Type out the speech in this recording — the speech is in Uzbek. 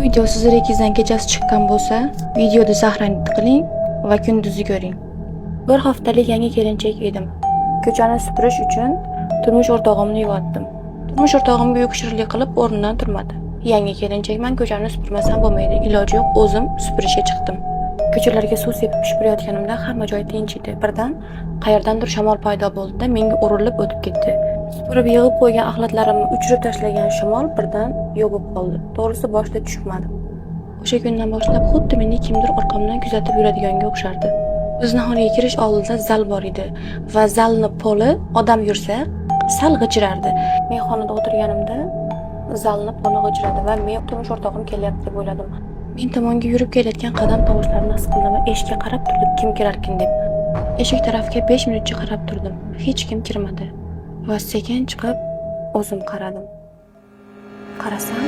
video sizlar ikizdan kechasi chiqqan bo'lsa, videoda Zahrani tiqiling va kunduzi ko'ring. Bir haftalik yangi kelinchak edim. Ko'chani supurish uchun turmush o'rtog'imni yuvatdim. Turmush o'rtog'imga uyqushirlik qilib o'rnidan turmadi. Yangi kelinchakman, ko'chani supurmasam bo'lmaydi. Iloji yo'q, o'zim supurishga chiqdim. Ko'chalarga suv sepib supurayotganimda hamma joy tinch edi. Birdan qayerdandir shamol paydo bo'ldi-da, menga urilib o'tib ketdi. Supurib yig'ib qo'ygan axlatlarimni uchirib tashlagan shamol birdan yo'q bo'lib qoldi. To'g'risi boshida tushunmadim. O'sha kundan boshlab xuddi meni kimdir orqamdan kuzatib yuradiganga o'xshardi. Bizni xonaga kirish oldida zal bor edi va zalni poli odam yursa sal g'ijirardi. Men xonada o'tirganimda zalni poli g'ijiradi va men turmush o'rtog'im kelyapti deb o'yladim. Men tomonga yurib kelayotgan qadam tovushlarini his qildim va eshikka qarab turdim, kim kirarkin deb. Eshik tarafga 5 minutcha qarab turdim. Hech kim kirmadi va sekin chiqib o'zim qaradim. Qarasam